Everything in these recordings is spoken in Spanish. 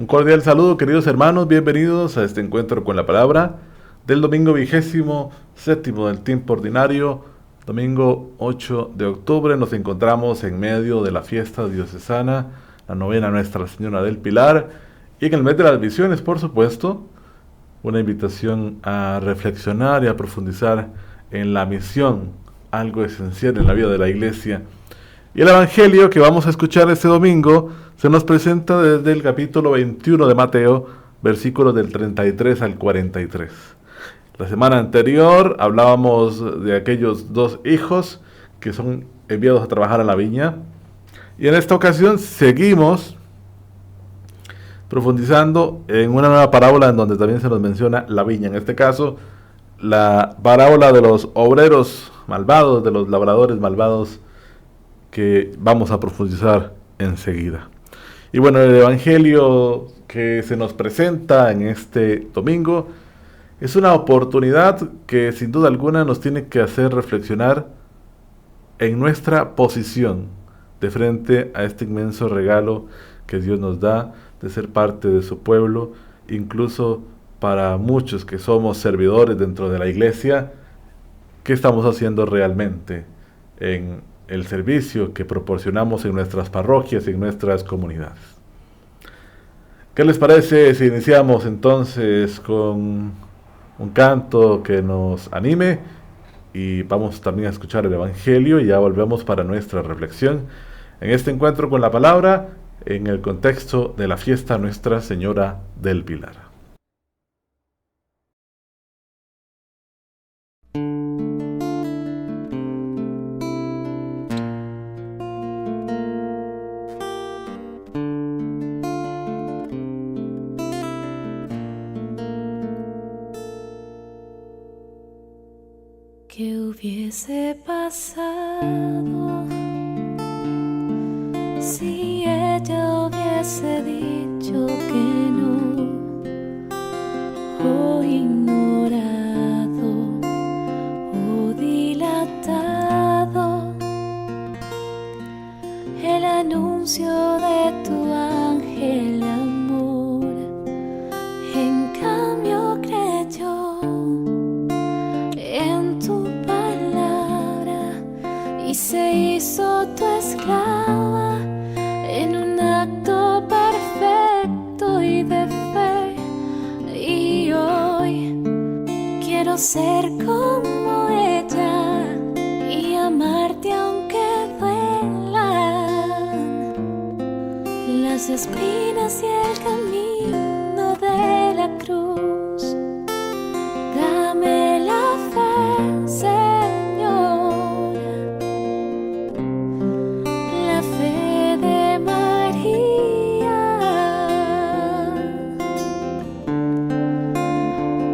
Un cordial saludo, queridos hermanos, bienvenidos a este encuentro con la palabra del domingo 27º del tiempo ordinario, domingo 8 de octubre. Nos encontramos en medio de la fiesta diocesana, la novena Nuestra Señora del Pilar, y en el mes de las visiones, por supuesto, una invitación a reflexionar y a profundizar en la misión, algo esencial en la vida de la Iglesia. Y el Evangelio que vamos a escuchar este domingo se nos presenta desde el capítulo 21 de Mateo, versículos del 33 al 43. La semana anterior hablábamos de aquellos dos hijos que son enviados a trabajar a la viña. Y en esta ocasión seguimos profundizando en una nueva parábola en donde también se nos menciona la viña. En este caso, la parábola de los obreros malvados, de los labradores malvados, que vamos a profundizar enseguida. Y bueno, el Evangelio que se nos presenta en este domingo es una oportunidad que sin duda alguna nos tiene que hacer reflexionar en nuestra posición de frente a este inmenso regalo que Dios nos da de ser parte de su pueblo, incluso para muchos que somos servidores dentro de la iglesia. ¿Qué estamos haciendo realmente en el servicio que proporcionamos en nuestras parroquias y en nuestras comunidades? ¿Qué les parece si iniciamos entonces con un canto que nos anime? Y vamos también a escuchar el Evangelio y ya volvemos para nuestra reflexión en este encuentro con la palabra en el contexto de la fiesta Nuestra Señora del Pilar. ¿Qué hubiese pasado si ella hubiese dicho que no, o ignorado, o dilatado el anuncio de tu ángel amor? En cambio creyó en tu palabra y se hizo tu esclava en un acto perfecto y de fe. Y hoy quiero ser como ella y amarte aunque duelan las espinas y el camino de la cruz. Dame la fe, Señor, la fe de María,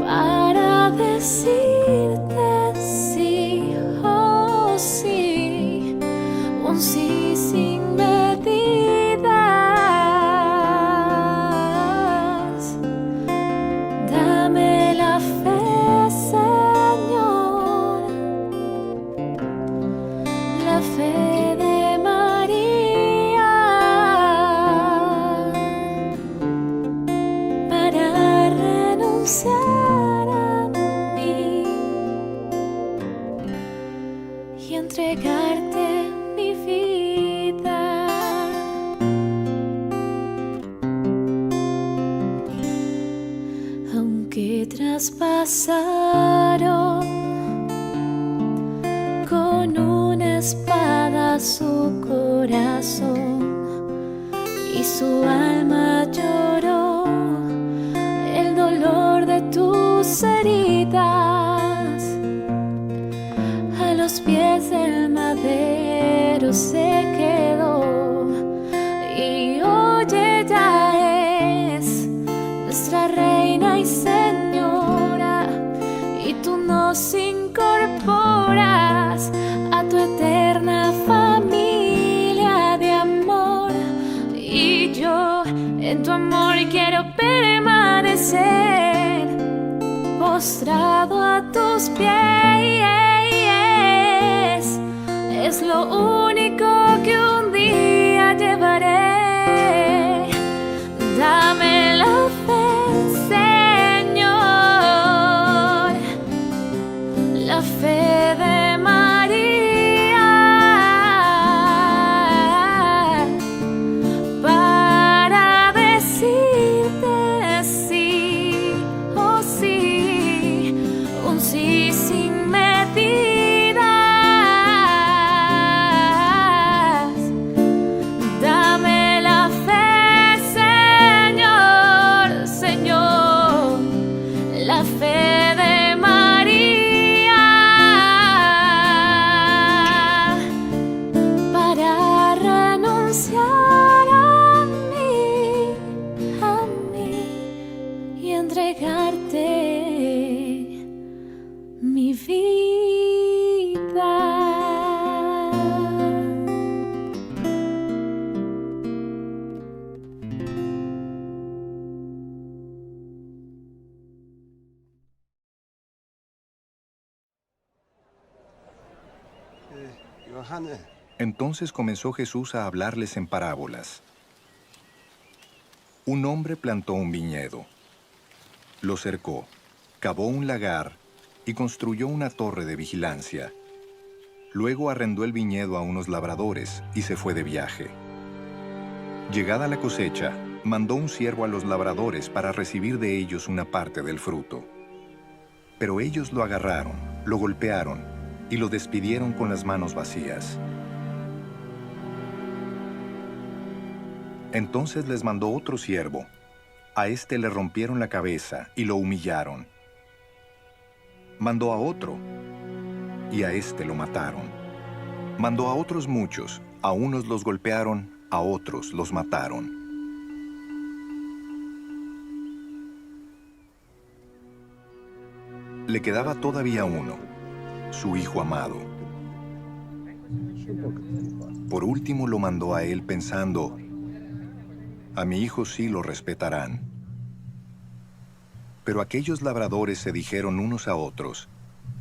para decirte sí, oh sí, un sí sin medidas. Dame la fe, Señor, la fe de María, para renunciar a mí y entregarte mi vida. Aunque traspasaron con una espada su corazón y su alma lloró el dolor de tus heridas, a los pies del madero se quedó. Y hoy ella es nuestra reina y señora, y tú nos incorporas a tu eterna familia de amor. Y yo en tu amor quiero permanecer postrado a tus pies. Es lo único que un día llevaré. Dame la fe de María para renunciar a mí y entregarte mi vida. Entonces comenzó Jesús a hablarles en parábolas. Un hombre plantó un viñedo, lo cercó, cavó un lagar y construyó una torre de vigilancia. Luego arrendó el viñedo a unos labradores y se fue de viaje. Llegada la cosecha, mandó un siervo a los labradores para recibir de ellos una parte del fruto. Pero ellos lo agarraron, lo golpearon y lo despidieron con las manos vacías. Entonces les mandó otro siervo. A este le rompieron la cabeza y lo humillaron. Mandó a otro, y a este lo mataron. Mandó a otros muchos, a unos los golpearon, a otros los mataron. Le quedaba todavía uno, su hijo amado. Por último lo mandó a él pensando, a mi hijo sí lo respetarán. Pero aquellos labradores se dijeron unos a otros,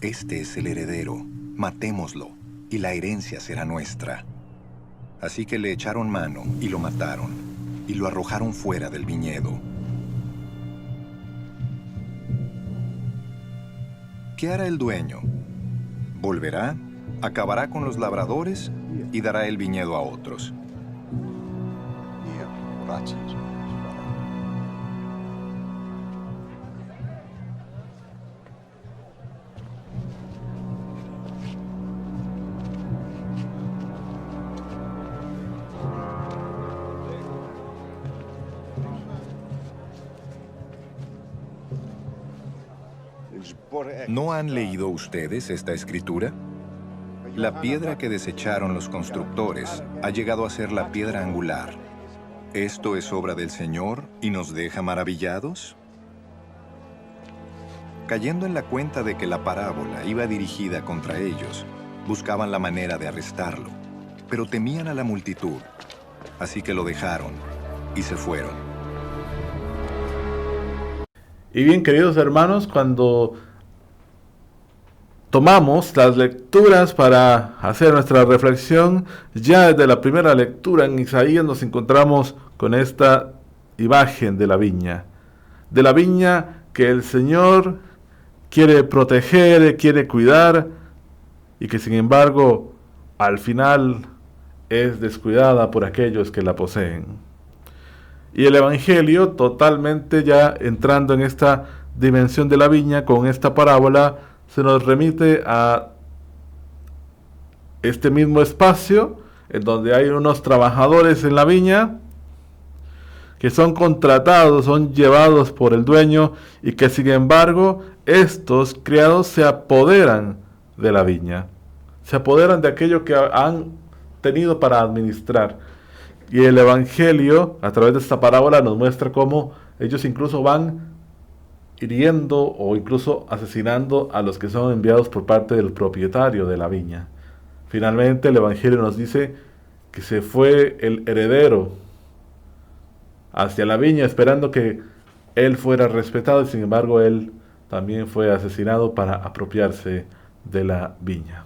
este es el heredero, matémoslo, y la herencia será nuestra. Así que le echaron mano y lo mataron, y lo arrojaron fuera del viñedo. ¿Qué hará el dueño? ¿Volverá, acabará con los labradores y dará el viñedo a otros? ¿No han leído ustedes esta escritura? La piedra que desecharon los constructores ha llegado a ser la piedra angular. ¿Esto es obra del Señor y nos deja maravillados? Cayendo en la cuenta de que la parábola iba dirigida contra ellos, buscaban la manera de arrestarlo, pero temían a la multitud, así que lo dejaron y se fueron. Y bien, queridos hermanos, cuando tomamos las lecturas para hacer nuestra reflexión, ya desde la primera lectura en Isaías nos encontramos con esta imagen de la viña que el Señor quiere proteger, quiere cuidar, y que sin embargo al final es descuidada por aquellos que la poseen. Y el Evangelio, totalmente ya entrando en esta dimensión de la viña, con esta parábola, se nos remite a este mismo espacio, en donde hay unos trabajadores en la viña, que son contratados, son llevados por el dueño, y que sin embargo estos criados se apoderan de la viña, se apoderan de aquello que han tenido para administrar. Y el Evangelio, a través de esta parábola, nos muestra cómo ellos incluso van hiriendo o incluso asesinando a los que son enviados por parte del propietario de la viña. Finalmente el Evangelio nos dice que se fue el heredero hacia la viña esperando que él fuera respetado, y sin embargo él también fue asesinado para apropiarse de la viña.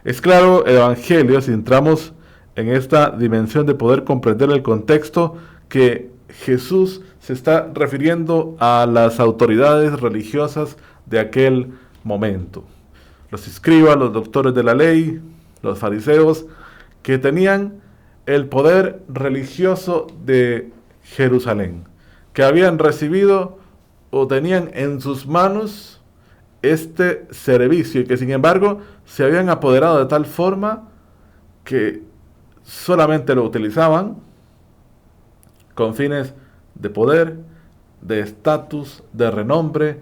Es claro, el Evangelio, si entramos en esta dimensión de poder comprender el contexto, que Jesús se está refiriendo a las autoridades religiosas de aquel momento. Los escribas, los doctores de la ley, los fariseos, que tenían el poder religioso de Jerusalén, que habían recibido o tenían en sus manos este servicio, y que sin embargo se habían apoderado de tal forma que solamente lo utilizaban con fines de poder de estatus, de renombre,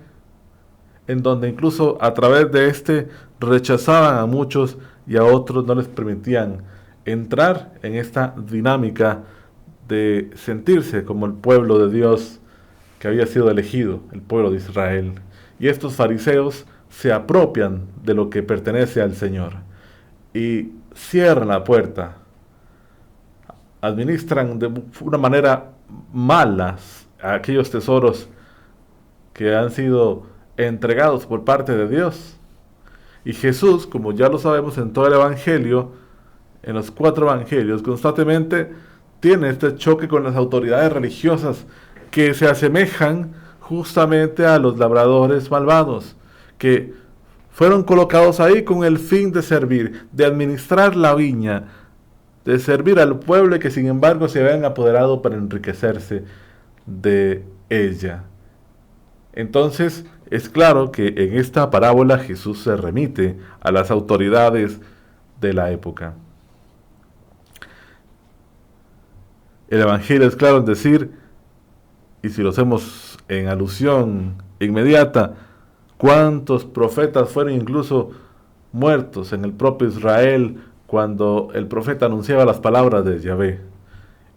en donde incluso a través de este rechazaban a muchos y a otros no les permitían entrar en esta dinámica de sentirse como el pueblo de Dios que había sido elegido, el pueblo de Israel. Y estos fariseos se apropian de lo que pertenece al Señor y cierran la puerta, administran de una manera mala aquellos tesoros que han sido entregados por parte de Dios. Y Jesús, como ya lo sabemos en todo el Evangelio, en los 4 Evangelios, constantemente tiene este choque con las autoridades religiosas que se asemejan justamente a los labradores malvados, que fueron colocados ahí con el fin de servir, de administrar la viña, de servir al pueblo y que sin embargo se habían apoderado para enriquecerse de ella. Entonces, es claro que en esta parábola Jesús se remite a las autoridades de la época. El Evangelio es claro en decir, y si lo hacemos en alusión inmediata, cuántos profetas fueron incluso muertos en el propio Israel cuando el profeta anunciaba las palabras de Yahvé.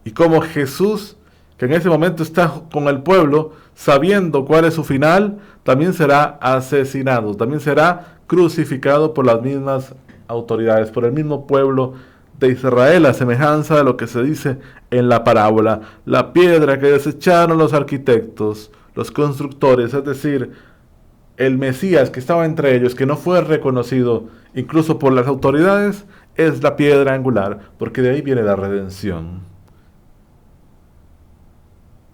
Y cómo Jesús, que en ese momento está con el pueblo, sabiendo cuál es su final, también será asesinado, también será crucificado por las mismas autoridades, por el mismo pueblo de Israel, a semejanza de lo que se dice en la parábola, la piedra que desecharon los arquitectos, los constructores, es decir, el Mesías que estaba entre ellos, que no fue reconocido incluso por las autoridades, es la piedra angular, porque de ahí viene la redención.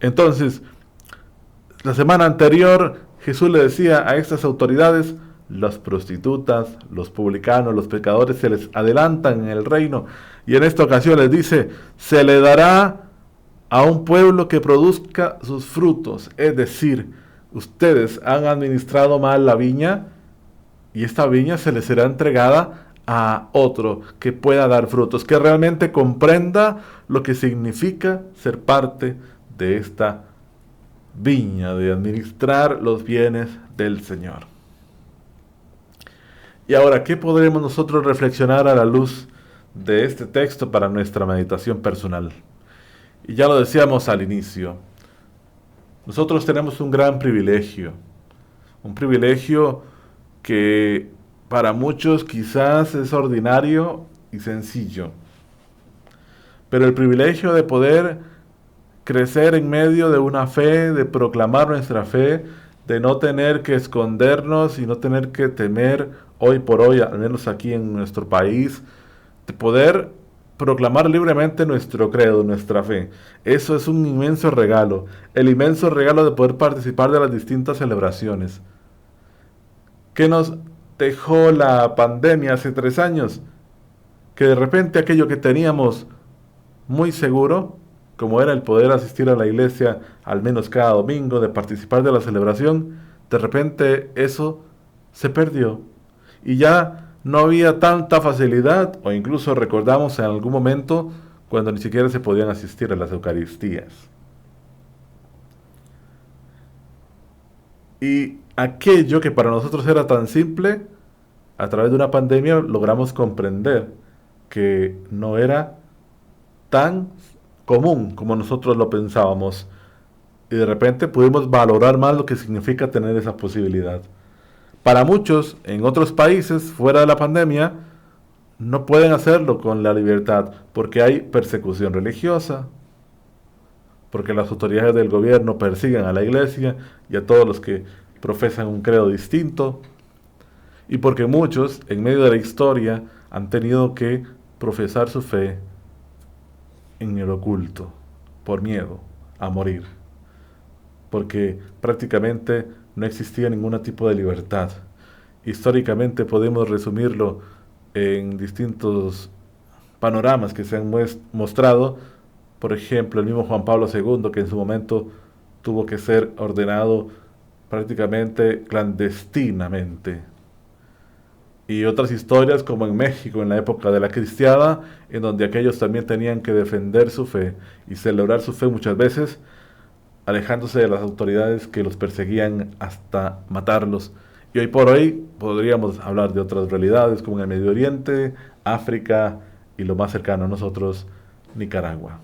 Entonces, la semana anterior Jesús le decía a estas autoridades, las prostitutas, los publicanos, los pecadores se les adelantan en el reino, y en esta ocasión les dice, se le dará a un pueblo que produzca sus frutos, es decir, ustedes han administrado mal la viña, y esta viña se les será entregada a otro que pueda dar frutos, que realmente comprenda lo que significa ser parte de esta viña, de administrar los bienes del Señor. Y ahora, ¿qué podremos nosotros reflexionar a la luz de este texto para nuestra meditación personal? Y ya lo decíamos al inicio, nosotros tenemos un gran privilegio, un privilegio que para muchos quizás es ordinario y sencillo, pero el privilegio de poder crecer en medio de una fe, de proclamar nuestra fe, de no tener que escondernos y no tener que temer hoy por hoy, al menos aquí en nuestro país, de poder proclamar libremente nuestro credo, nuestra fe. Eso es un inmenso regalo, el inmenso regalo de poder participar de las distintas celebraciones. ¿Qué nos dejó la pandemia hace 3 años? Que de repente aquello que teníamos muy seguro, como era el poder asistir a la iglesia al menos cada domingo, de participar de la celebración, de repente eso se perdió. Y ya no había tanta facilidad, o incluso recordamos en algún momento cuando ni siquiera se podían asistir a las Eucaristías. Y aquello que para nosotros era tan simple, a través de una pandemia logramos comprender que no era tan común como nosotros lo pensábamos. Y de repente pudimos valorar más lo que significa tener esa posibilidad. Para muchos, en otros países, fuera de la pandemia, no pueden hacerlo con la libertad, porque hay persecución religiosa, porque las autoridades del gobierno persiguen a la iglesia y a todos los que profesan un credo distinto, y porque muchos, en medio de la historia, han tenido que profesar su fe en el oculto, por miedo a morir, porque prácticamente no existía ningún tipo de libertad. Históricamente podemos resumirlo en distintos panoramas que se han mostrado. Por ejemplo, el mismo Juan Pablo II, que en su momento tuvo que ser ordenado prácticamente clandestinamente. Y otras historias como en México, en la época de la cristiada, en donde aquellos también tenían que defender su fe y celebrar su fe muchas veces alejándose de las autoridades que los perseguían hasta matarlos. Y hoy por hoy podríamos hablar de otras realidades como en el Medio Oriente, África y lo más cercano a nosotros, Nicaragua.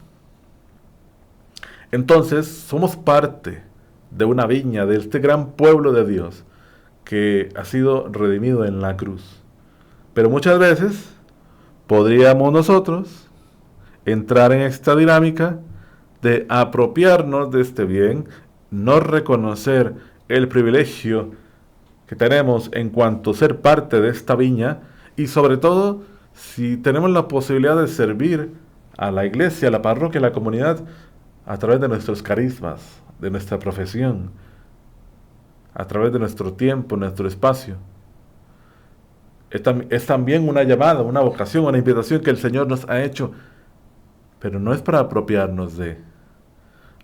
Entonces, somos parte de una viña, de este gran pueblo de Dios que ha sido redimido en la cruz. Pero muchas veces podríamos nosotros entrar en esta dinámica de apropiarnos de este bien, no reconocer el privilegio que tenemos en cuanto a ser parte de esta viña y sobre todo si tenemos la posibilidad de servir a la iglesia, a la parroquia, a la comunidad a través de nuestros carismas, de nuestra profesión, a través de nuestro tiempo, nuestro espacio. Es también una llamada, una vocación, una invitación que el Señor nos ha hecho, pero no es para apropiarnos de,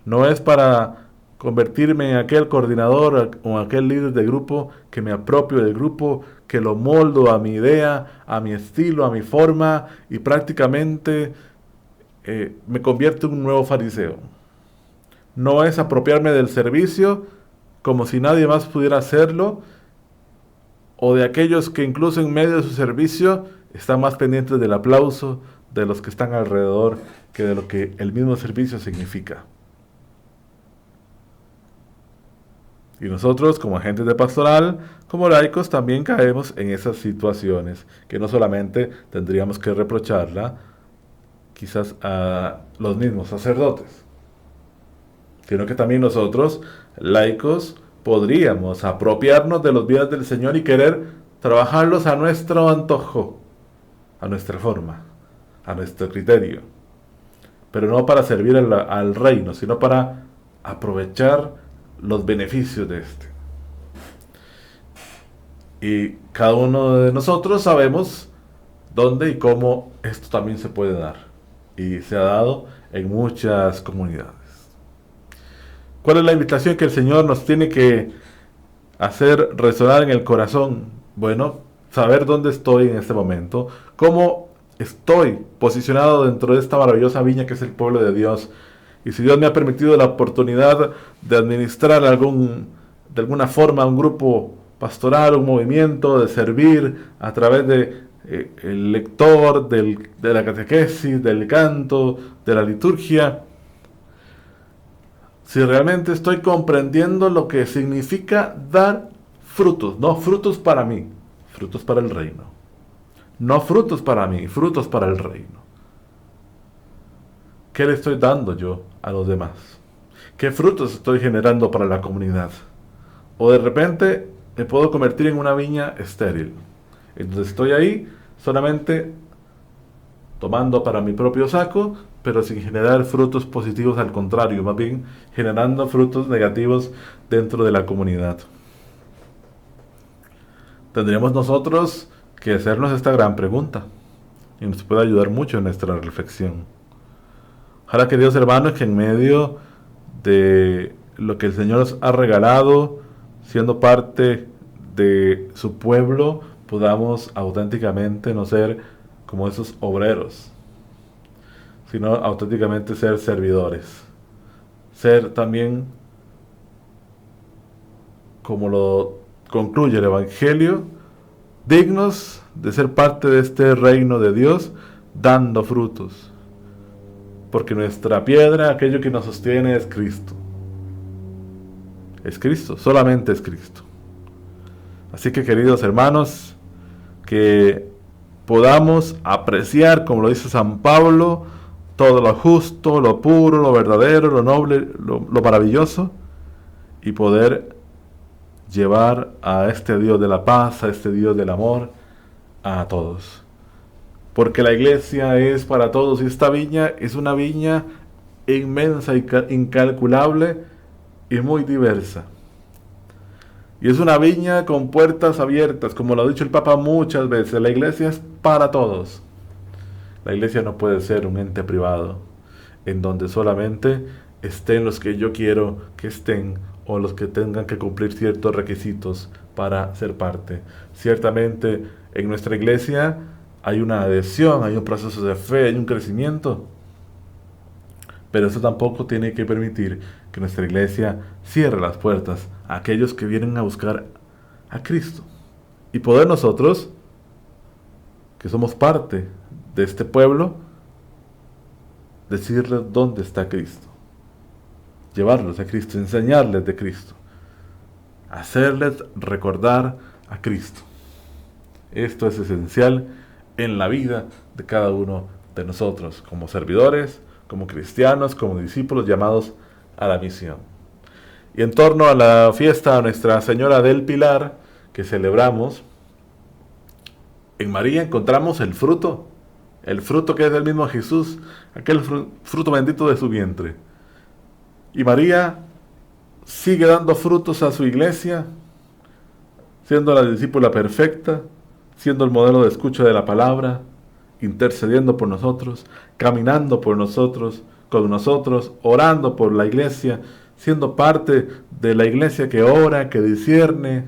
no es para convertirme en aquel coordinador o aquel líder de grupo que me apropio del grupo, que lo moldo a mi idea, a mi estilo, a mi forma y prácticamente me convierto en un nuevo fariseo. No es apropiarme del servicio como si nadie más pudiera hacerlo, o de aquellos que incluso en medio de su servicio están más pendientes del aplauso de los que están alrededor que de lo que el mismo servicio significa. Y nosotros, como agentes de pastoral, como laicos, también caemos en esas situaciones, que no solamente tendríamos que reprocharla quizás a los mismos sacerdotes, sino que también nosotros, laicos, podríamos apropiarnos de los bienes del Señor y querer trabajarlos a nuestro antojo, a nuestra forma, a nuestro criterio, pero no para servir al reino, sino para aprovechar los beneficios de este. Y cada uno de nosotros sabemos dónde y cómo esto también se puede dar, y se ha dado en muchas comunidades. ¿Cuál es la invitación que el Señor nos tiene que hacer resonar en el corazón? Bueno, saber dónde estoy en este momento, cómo estoy posicionado dentro de esta maravillosa viña que es el pueblo de Dios. Y si Dios me ha permitido la oportunidad de administrar de alguna forma un grupo pastoral, un movimiento, de servir a través de el lector, de la catequesis, del canto, de la liturgia, si realmente estoy comprendiendo lo que significa dar frutos, no frutos para mí, frutos para el reino. No frutos para mí, frutos para el reino. ¿Qué le estoy dando yo a los demás? ¿Qué frutos estoy generando para la comunidad? O de repente me puedo convertir en una viña estéril. Entonces estoy ahí solamente tomando para mi propio saco, pero sin generar frutos positivos, al contrario, más bien generando frutos negativos dentro de la comunidad. Tendríamos nosotros que hacernos esta gran pregunta y nos puede ayudar mucho en nuestra reflexión. Ojalá, queridos hermanos, que en medio de lo que el Señor nos ha regalado, siendo parte de su pueblo, podamos auténticamente no ser como esos obreros, sino auténticamente ser servidores. Ser también, como lo concluye el Evangelio, dignos de ser parte de este reino de Dios, dando frutos. Porque nuestra piedra, aquello que nos sostiene, es Cristo. Es Cristo, solamente es Cristo. Así que, queridos hermanos, que podamos apreciar, como lo dice San Pablo, todo lo justo, lo puro, lo verdadero, lo noble, lo maravilloso, y poder llevar a este Dios de la paz, a este Dios del amor, a todos. Porque la iglesia es para todos y esta viña es una viña inmensa, incalculable y muy diversa. Y es una viña con puertas abiertas, como lo ha dicho el Papa muchas veces. La iglesia es para todos. La iglesia no puede ser un ente privado, en donde solamente estén los que yo quiero que estén, o los que tengan que cumplir ciertos requisitos para ser parte. Ciertamente, en nuestra iglesia hay una adhesión, hay un proceso de fe, hay un crecimiento. Pero eso tampoco tiene que permitir que nuestra iglesia cierre las puertas a aquellos que vienen a buscar a Cristo. Y poder nosotros, que somos parte de este pueblo, decirles dónde está Cristo. Llevarlos a Cristo, enseñarles de Cristo. Hacerles recordar a Cristo. Esto es esencial en la vida de cada uno de nosotros, como servidores, como cristianos, como discípulos llamados a la misión. Y en torno a la fiesta a Nuestra Señora del Pilar, que celebramos, en María encontramos el fruto que es del mismo Jesús, aquel fruto bendito de su vientre. Y María sigue dando frutos a su iglesia, siendo la discípula perfecta, siendo el modelo de escucha de la palabra, intercediendo por nosotros, caminando por nosotros, con nosotros, orando por la iglesia, siendo parte de la iglesia que ora, que discierne.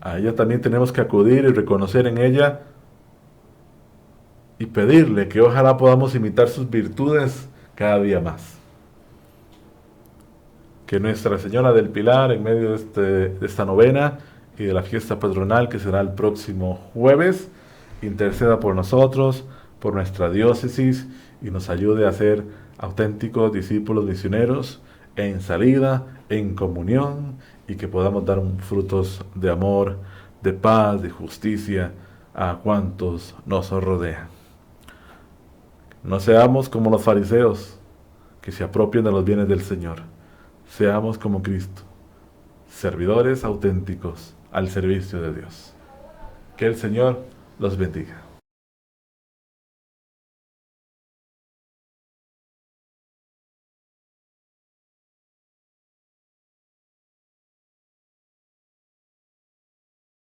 A ella también tenemos que acudir y reconocer en ella y pedirle que ojalá podamos imitar sus virtudes cada día más. Que Nuestra Señora del Pilar, en medio de esta novena y de la fiesta patronal que será el próximo jueves, interceda por nosotros, por nuestra diócesis y nos ayude a ser auténticos discípulos misioneros en salida, en comunión, y que podamos dar frutos de amor, de paz, de justicia a cuantos nos rodean. No seamos como los fariseos que se apropian de los bienes del Señor. Seamos como Cristo, servidores auténticos al servicio de Dios. Que el Señor los bendiga.